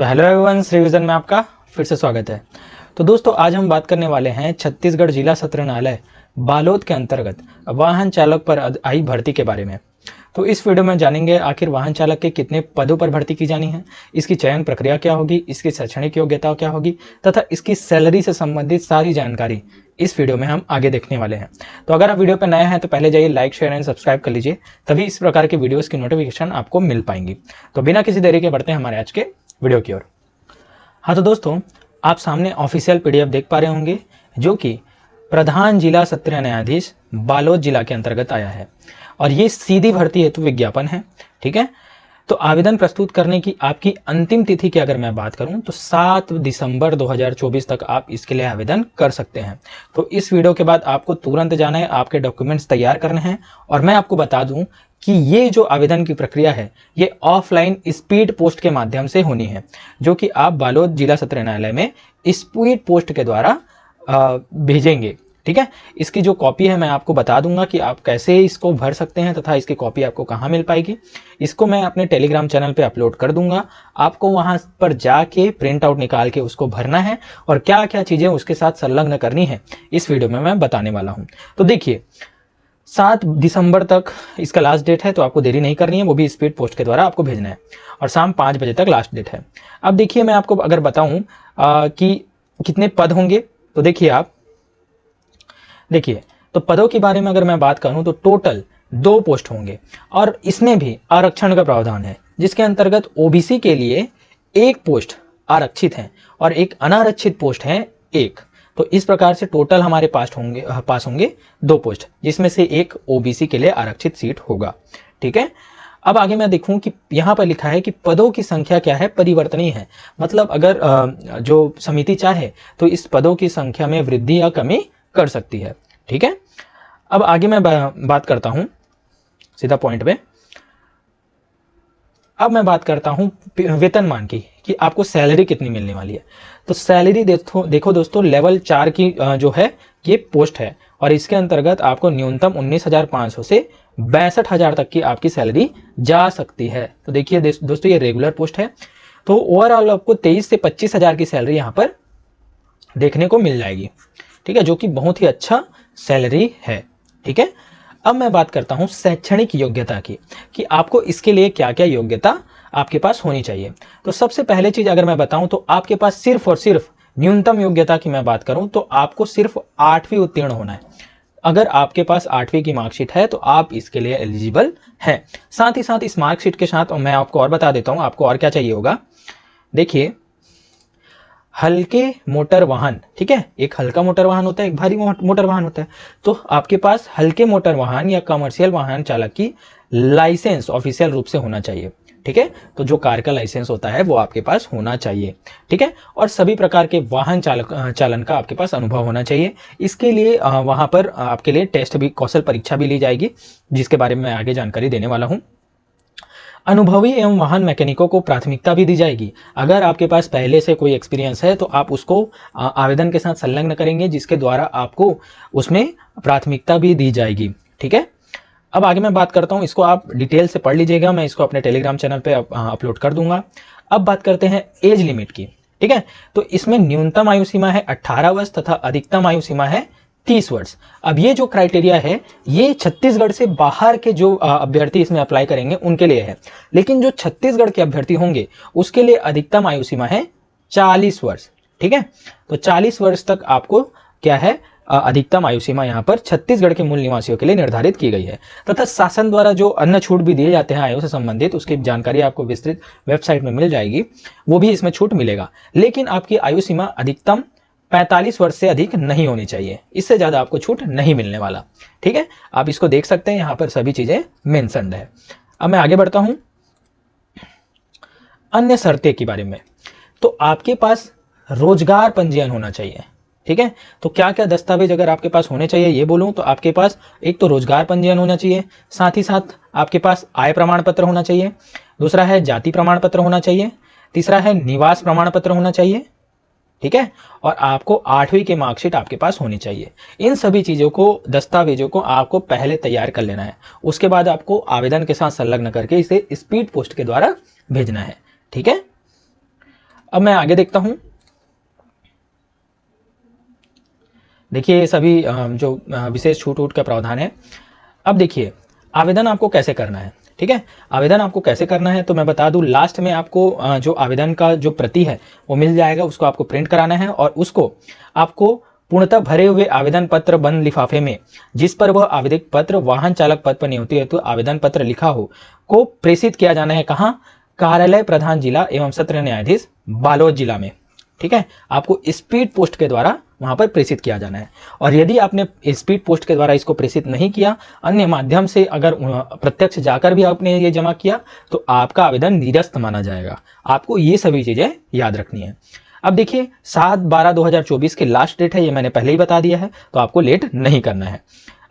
तो hello everyone, revision में आपका फिर से स्वागत है। तो दोस्तों, आज हम बात करने वाले हैं छत्तीसगढ़ जिला सत्र न्यायालय बालोद के अंतर्गत वाहन चालक पर आई भर्ती के बारे में। तो इस वीडियो में जानेंगे आखिर वाहन चालक के कितने पदों पर भर्ती की जानी है, इसकी चयन प्रक्रिया क्या होगी, इसकी शैक्षणिक योग्यता क्या होगी तथा इसकी सैलरी से संबंधित सारी जानकारी इस वीडियो में हम आगे देखने वाले हैं। तो अगर आप वीडियो पर नए हैं तो पहले जाइए लाइक शेयर एंड सब्सक्राइब कर लीजिए, तभी इस प्रकार के वीडियोस की नोटिफिकेशन आपको मिल पाएंगी। तो बिना किसी देरी के बढ़ते हैं हमारे आज के वीडियो की ओर। हाँ तो दोस्तों, आप सामने ऑफिशियल पीडीएफ देख पा रहे होंगे जो कि प्रधान जिला सत्र न्यायाधीश बालोद जिला के अंतर्गत आया है और ये सीधी भर्ती हेतु विज्ञापन है। ठीक है, तो आवेदन प्रस्तुत करने की आपकी अंतिम तिथि की अगर मैं बात करूं तो 7 दिसंबर 2024 तक आप इसके लिए आवेदन कर सकते हैं। तो इस वीडियो के बाद आपको तुरंत जाना है, आपके डॉक्यूमेंट्स तैयार करने हैं और मैं आपको बता दूं कि ये जो आवेदन की प्रक्रिया है ये ऑफलाइन स्पीड पोस्ट के माध्यम से होनी है, जो कि आप बालोद जिला सत्र न्यायालय में स्पीड पोस्ट के द्वारा भेजेंगे। ठीक है, इसकी जो कॉपी है मैं आपको बता दूंगा कि आप कैसे इसको भर सकते हैं तथा इसकी कॉपी आपको कहाँ मिल पाएगी। इसको मैं अपने टेलीग्राम चैनल पे अपलोड कर दूंगा, आपको वहां पर जाके प्रिंट आउट निकाल के उसको भरना है और क्या क्या चीजें उसके साथ संलग्न करनी है इस वीडियो में मैं बताने वाला हूं। तो देखिए, 7 दिसंबर तक इसका लास्ट डेट है, तो आपको देरी नहीं करनी है, वो भी स्पीड पोस्ट के द्वारा आपको भेजना है और शाम 5 बजे तक लास्ट डेट है। अब देखिए, मैं आपको अगर बताऊं कि कितने पद होंगे, तो देखिए तो पदों के बारे में अगर मैं बात करूं तो टोटल 2 पोस्ट होंगे और इसमें भी आरक्षण का प्रावधान है, जिसके अंतर्गत ओबीसी के लिए 1 पोस्ट आरक्षित है और एक अनारक्षित पोस्ट है 1। तो इस प्रकार से टोटल हमारे पास होंगे 2 पोस्ट, जिसमें से 1 ओबीसी के लिए आरक्षित सीट होगा। ठीक है, अब आगे मैं देखूं कि यहाँ पर लिखा है कि पदों की संख्या क्या है, परिवर्तनीय है। मतलब अगर जो समिति चाहे तो इस पदों की संख्या में वृद्धि या कमी कर सकती है। ठीक है, अब आगे मैं बात करता हूं सीधा पॉइंट पे। अब मैं बात करता हूं वेतनमान की कि आपको सैलरी कितनी मिलने वाली है। तो सैलरी देखो दोस्तों, लेवल 4 की जो है ये पोस्ट है और इसके अंतर्गत आपको न्यूनतम 19,500 से 62,000 तक की आपकी सैलरी जा सकती है। तो देखिए दोस्तों, ये रेगुलर पोस्ट है, तो ओवरऑल आपको 23 से 25,000 की सैलरी यहाँ पर देखने को मिल जाएगी। ठीक है, जो कि बहुत ही अच्छा सैलरी है। ठीक है, अब मैं बात करता हूं शैक्षणिक योग्यता की कि आपको इसके लिए क्या क्या योग्यता आपके पास होनी चाहिए। तो सबसे पहले चीज अगर मैं बताऊं तो आपके पास सिर्फ और सिर्फ न्यूनतम योग्यता की मैं बात करूं तो आपको सिर्फ 8वीं उत्तीर्ण होना है। अगर आपके पास 8वीं की मार्कशीट है तो आप इसके लिए एलिजिबल हैं। साथ ही साथ इस मार्कशीट के साथ मैं आपको और बता देता हूं आपको और क्या चाहिए होगा। देखिए, हल्के मोटर वाहन, ठीक है, एक हल्का मोटर वाहन होता है, एक भारी मोटर वाहन होता है। तो आपके पास हल्के मोटर वाहन या कमर्शियल वाहन चालक की लाइसेंस ऑफिशियल रूप से होना चाहिए। ठीक है, तो जो कार का लाइसेंस होता है वो आपके पास होना चाहिए। ठीक है, और सभी प्रकार के वाहन चालन का आपके पास अनुभव होना चाहिए। इसके लिए वहां पर आपके लिए टेस्ट भी, कौशल परीक्षा भी ली जाएगी, जिसके बारे में मैं आगे जानकारी देने वाला हूं। अनुभवी एवं वाहन मैकेनिकों को प्राथमिकता भी दी जाएगी। अगर आपके पास पहले से कोई एक्सपीरियंस है तो आप उसको आवेदन के साथ संलग्न करेंगे, जिसके द्वारा आपको उसमें प्राथमिकता भी दी जाएगी। ठीक है, अब आगे मैं बात करता हूं, इसको आप डिटेल से पढ़ लीजिएगा, मैं इसको अपने टेलीग्राम चैनल पे अपलोड कर दूंगा। अब बात करते हैं एज लिमिट की। ठीक है, तो इसमें न्यूनतम आयु सीमा है 18 वर्ष तथा अधिकतम आयु सीमा है 30 वर्ष। अब ये जो क्राइटेरिया है ये छत्तीसगढ़ से बाहर के जो अभ्यर्थी इसमें अप्लाई करेंगे उनके लिए है, लेकिन जो छत्तीसगढ़ के अभ्यर्थी होंगे उसके लिए अधिकतम आयु सीमा है 40 वर्ष। ठीक है, तो 40 वर्ष तक आपको क्या है, अधिकतम आयु सीमा यहाँ पर छत्तीसगढ़ के मूल निवासियों के लिए निर्धारित की गई है। तथा शासन द्वारा जो अन्य छूट भी दिए जाते हैं आयु से संबंधित, उसकी जानकारी आपको विस्तृत वेबसाइट में मिल जाएगी, वो भी इसमें छूट मिलेगा। लेकिन आपकी आयु सीमा अधिकतम 45 वर्ष से अधिक नहीं होनी चाहिए, इससे ज्यादा आपको छूट नहीं मिलने वाला। ठीक है, आप इसको देख सकते हैं, यहां पर सभी चीजें मेंशन्ड है। अब मैं आगे बढ़ता हूं अन्य शर्तें के बारे में। तो आपके पास रोजगार पंजीयन होना चाहिए। ठीक है, तो क्या क्या दस्तावेज अगर आपके पास होने चाहिए ये बोलूं तो आपके पास एक तो रोजगार पंजीयन होना चाहिए, साथ ही साथ आपके पास आय प्रमाण पत्र होना चाहिए, दूसरा है जाति प्रमाण पत्र होना चाहिए, तीसरा है निवास प्रमाण पत्र होना चाहिए। ठीक है, और आपको 8वीं की मार्कशीट आपके पास होनी चाहिए। इन सभी चीजों को, दस्तावेजों को आपको पहले तैयार कर लेना है, उसके बाद आपको आवेदन के साथ संलग्न करके इसे स्पीड पोस्ट के द्वारा भेजना है। ठीक है, अब मैं आगे देखता हूं। देखिए ये सभी जो विशेष छूट वूट का प्रावधान है। अब देखिए आवेदन आपको कैसे करना है। ठीक है, आवेदन आपको कैसे करना है तो मैं बता दूं, लास्ट में आपको जो आवेदन का जो प्रति है वो मिल जाएगा, उसको आपको प्रिंट कराना है और उसको आपको पूर्णतः भरे हुए आवेदन पत्र बंद लिफाफे में, जिस पर वह आवेदन पत्र वाहन चालक पद पर नियुक्ति हेतु आवेदन पत्र लिखा हो, को प्रेषित किया जाना है। कहाँ? कार्यालय प्रधान जिला एवं सत्र न्यायाधीश बालोद जिला में। ठीक है, आपको स्पीड पोस्ट के द्वारा वहां पर प्रेषित किया जाना है। और यदि आपने स्पीड पोस्ट के द्वारा इसको प्रेषित नहीं किया, अन्य माध्यम से अगर प्रत्यक्ष जाकर भी आपने ये जमा किया, तो आपका आवेदन निरस्त माना जाएगा। आपको ये सभी चीजें याद रखनी है। अब देखिए 7/12/2024 की लास्ट डेट है, ये मैंने पहले ही बता दिया है, तो आपको लेट नहीं करना है।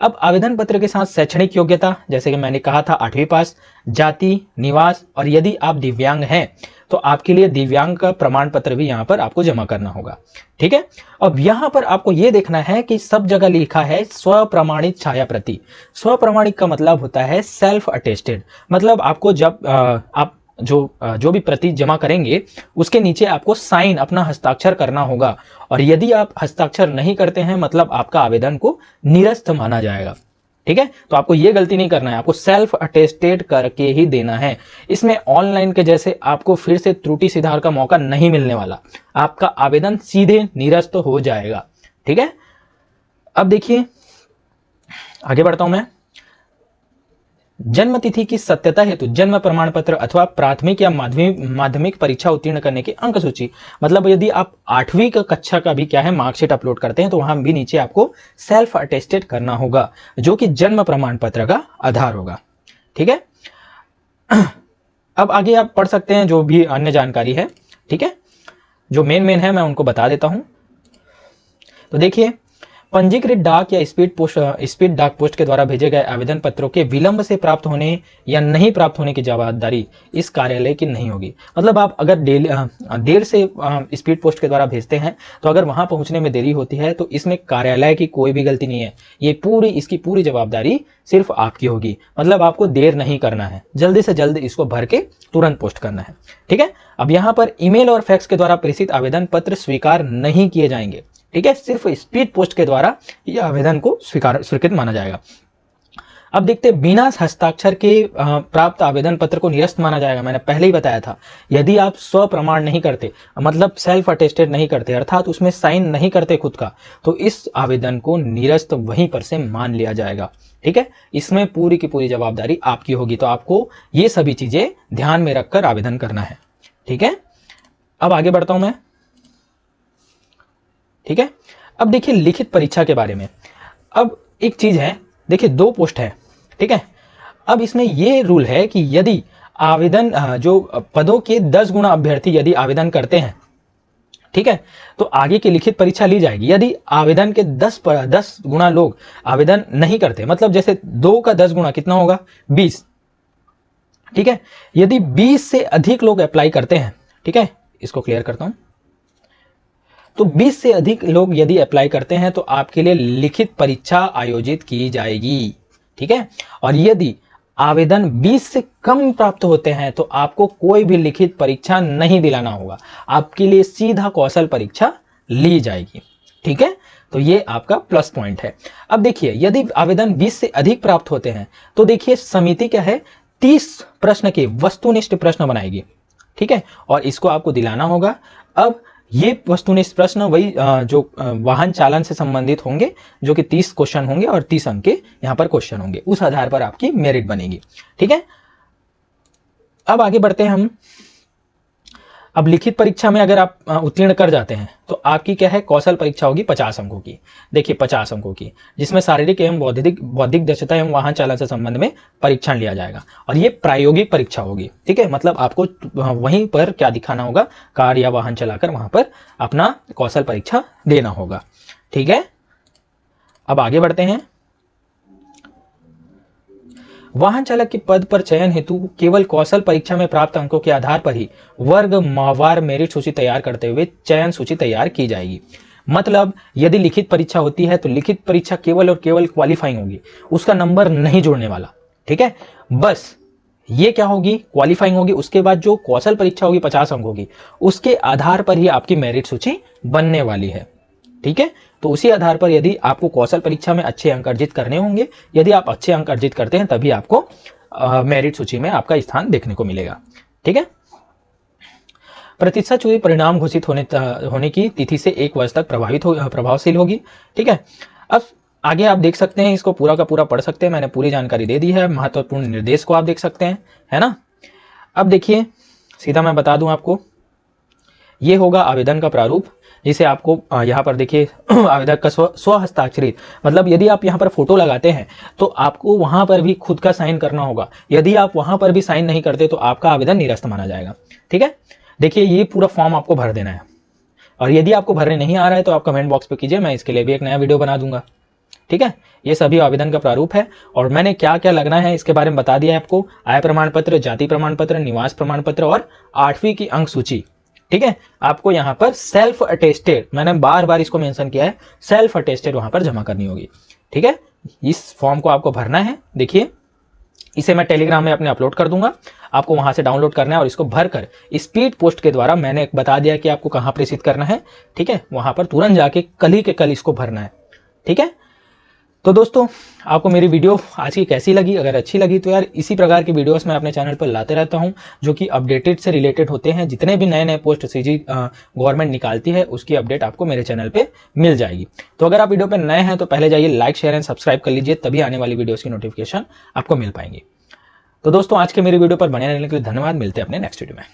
अब आवेदन पत्र के साथ शैक्षणिक योग्यता, जैसे कि मैंने कहा था 8वीं पास, जाति, निवास, और यदि आप दिव्यांग हैं तो आपके लिए दिव्यांग का प्रमाण पत्र भी यहाँ पर आपको जमा करना होगा। ठीक है, अब यहाँ पर आपको ये देखना है कि सब जगह लिखा है स्वप्रमाणित छाया प्रति। स्वप्रमाणित का मतलब होता है सेल्फ अटेस्टेड, मतलब आपको जब आप जो भी प्रति जमा करेंगे उसके नीचे आपको साइन, अपना हस्ताक्षर करना होगा। और यदि आप हस्ताक्षर नहीं करते हैं मतलब आपका आवेदन को निरस्त माना जाएगा। ठीक है, तो आपको ये गलती नहीं करना है, आपको सेल्फ अटेस्टेड करके ही देना है। इसमें ऑनलाइन के जैसे आपको फिर से त्रुटि सुधार का मौका नहीं मिलने वाला, आपका आवेदन सीधे निरस्त हो जाएगा। ठीक है, अब देखिए आगे बढ़ता हूं मैं। जन्म तिथि की सत्यता हेतु जन्म प्रमाण पत्र अथवा प्राथमिक या माध्यमिक परीक्षा उत्तीर्ण करने की अंक सूची, मतलब यदि आप 8वीं कक्षा का भी क्या है मार्कशीट अपलोड करते हैं तो वहां भी नीचे आपको सेल्फ अटेस्टेड करना होगा, जो कि जन्म प्रमाण पत्र का आधार होगा। ठीक है, अब आगे आप पढ़ सकते हैं जो भी अन्य जानकारी है। ठीक है, जो मेन है मैं उनको बता देता हूं। तो देखिए पंजीकृत डाक या स्पीड डाक पोस्ट के द्वारा भेजे गए आवेदन पत्रों के विलंब से प्राप्त होने या नहीं प्राप्त होने की जवाबदारी इस कार्यालय की नहीं होगी। मतलब आप अगर देर से स्पीड पोस्ट के द्वारा भेजते हैं तो अगर वहां पहुंचने में देरी होती है तो इसमें कार्यालय की कोई भी गलती नहीं है, ये इसकी पूरी जवाबदारी सिर्फ आपकी होगी। मतलब आपको देर नहीं करना है, जल्दी से जल्द इसको भर के तुरंत पोस्ट करना है। ठीक है, अब यहाँ पर ईमेल और फैक्स के द्वारा प्रेषित आवेदन पत्र स्वीकार नहीं किए जाएंगे। ठीक है, सिर्फ स्पीड पोस्ट के द्वारा यह आवेदन को स्वीकृत माना जाएगा। अब देखते हैं बिना हस्ताक्षर के प्राप्त आवेदन पत्र को निरस्त माना जाएगा। मैंने पहले ही बताया था, यदि आप स्व प्रमाण नहीं करते, मतलब सेल्फ अटेस्टेड नहीं करते, अर्थात उसमें साइन नहीं करते खुद का, तो इस आवेदन को निरस्त वहीं पर से मान लिया जाएगा। ठीक है, इसमें पूरी की पूरी जवाबदारी आपकी होगी, तो आपको ये सभी चीजें ध्यान में रखकर आवेदन करना है। ठीक है, अब आगे बढ़ता हूं मैं। ठीक है, अब देखिए लिखित परीक्षा के बारे में। अब एक चीज है, देखिए 2 पोस्ट है। ठीक है, अब इसमें ये रूल है कि यदि आवेदन जो पदों के 10 गुना अभ्यर्थी यदि आवेदन करते हैं, ठीक है, तो आगे की लिखित परीक्षा ली जाएगी। यदि आवेदन के 10 गुना लोग आवेदन नहीं करते, मतलब जैसे 2 का 10 गुना कितना होगा 20। ठीक है, यदि 20 से अधिक लोग अप्लाई करते हैं, ठीक है, इसको क्लियर करता हूं, तो 20 से अधिक लोग यदि अप्लाई करते हैं तो आपके लिए लिखित परीक्षा आयोजित की जाएगी। ठीक है, और यदि आवेदन 20 से कम प्राप्त होते हैं तो आपको कोई भी लिखित परीक्षा नहीं दिलाना होगा, आपके लिए सीधा कौशल परीक्षा ली जाएगी। ठीक है, तो ये आपका प्लस पॉइंट है। अब देखिए यदि आवेदन 20 से अधिक प्राप्त होते हैं तो देखिए समिति क्या है 30 प्रश्न के वस्तुनिष्ठ प्रश्न बनाएगी। ठीक है, और इसको आपको दिलाना होगा। अब ये वस्तुनिष्ठ प्रश्न वही जो वाहन चालन से संबंधित होंगे, जो कि 30 क्वेश्चन होंगे और 30 अंक के यहां पर क्वेश्चन होंगे, उस आधार पर आपकी मेरिट बनेगी। ठीक है, अब आगे बढ़ते हैं हम। अब लिखित परीक्षा में अगर आप उत्तीर्ण कर जाते हैं तो आपकी क्या है कौशल परीक्षा होगी 50 अंकों की। देखिए 50 अंकों की, जिसमें शारीरिक एवं बौद्धिक दक्षता एवं वाहन चालन से संबंध में परीक्षण लिया जाएगा, और ये प्रायोगिक परीक्षा होगी। ठीक है, मतलब आपको वहीं पर क्या दिखाना होगा, कार या वाहन चलाकर वहां पर अपना कौशल परीक्षा देना होगा। ठीक है, अब आगे बढ़ते हैं। वाहन चालक के पद पर चयन हेतु केवल कौशल परीक्षा में प्राप्त अंकों के आधार पर ही वर्ग माहवार मेरिट सूची तैयार करते हुए चयन सूची तैयार की जाएगी। मतलब यदि लिखित परीक्षा होती है तो लिखित परीक्षा केवल और केवल क्वालिफाइंग होगी, उसका नंबर नहीं जोड़ने वाला। ठीक है, बस ये क्या होगी, क्वालिफाइंग होगी। उसके बाद जो कौशल परीक्षा होगी 50 अंक होगी, उसके आधार पर ही आपकी मेरिट सूची बनने वाली है। ठीक है, तो उसी आधार पर यदि आपको कौशल परीक्षा में अच्छे अंक अर्जित करने होंगे, यदि आप अच्छे अंक अर्जित करते हैं तभी आपको मेरिट सूची में आपका स्थान देखने को मिलेगा। ठीक है, प्रतिशत चूरी परिणाम घोषित होने की तिथि से 1 वर्ष तक प्रभावशील होगी। ठीक है, अब आगे आप देख सकते हैं, इसको पूरा का पूरा पढ़ सकते हैं, मैंने पूरी जानकारी दे दी है। महत्वपूर्ण निर्देश को आप देख सकते हैं, है ना। अब देखिए सीधा मैं बता दूं आपको, ये होगा आवेदन का प्रारूप, जिसे आपको यहाँ पर देखिए आवेदक का स्व हस्ताक्षरित, मतलब यदि आप यहाँ पर फोटो लगाते हैं तो आपको वहाँ पर भी खुद का साइन करना होगा। यदि आप वहाँ पर भी साइन नहीं करते तो आपका आवेदन निरस्त माना जाएगा। ठीक है, देखिए ये पूरा फॉर्म आपको भर देना है, और यदि आपको भरने नहीं आ रहा है तो आप कमेंट बॉक्स पे कीजिए, मैं इसके लिए भी एक नया वीडियो बना दूंगा। ठीक है, ये सभी आवेदन का प्रारूप है, और मैंने क्या क्या लगना है इसके बारे में बता दिया है आपको। आय प्रमाण पत्र, जाति प्रमाण पत्र, निवास प्रमाण पत्र और 8वीं की अंक सूची। ठीक है, आपको यहाँ पर सेल्फ अटेस्टेड, मैंने बार बार इसको मेंशन किया है, सेल्फ अटेस्टेड वहां पर जमा करनी होगी। ठीक है, इस फॉर्म को आपको भरना है। देखिए इसे मैं टेलीग्राम में अपने अपलोड कर दूंगा, आपको वहां से डाउनलोड करना है और इसको भरकर स्पीड पोस्ट के द्वारा, मैंने बता दिया कि आपको कहां प्रेषित करना है। ठीक है, वहां पर तुरंत जाके कल ही के कल इसको भरना है। ठीक है, तो दोस्तों आपको मेरी वीडियो आज की कैसी लगी? अगर अच्छी लगी तो यार इसी प्रकार की वीडियोस मैं अपने चैनल पर लाते रहता हूं, जो कि अपडेटेड से रिलेटेड होते हैं। जितने भी नए नए पोस्ट सीजी गवर्नमेंट निकालती है उसकी अपडेट आपको मेरे चैनल पे मिल जाएगी। तो अगर आप वीडियो पे नए हैं तो पहले जाइए लाइक शेयर एंड सब्सक्राइब कर लीजिए, तभी आने वाली वीडियोस की नोटिफिकेशन आपको मिल पाएंगी। तो दोस्तों आज के मेरी वीडियो पर बने रहने के लिए धन्यवाद, मिलते हैं अपने नेक्स्ट वीडियो में।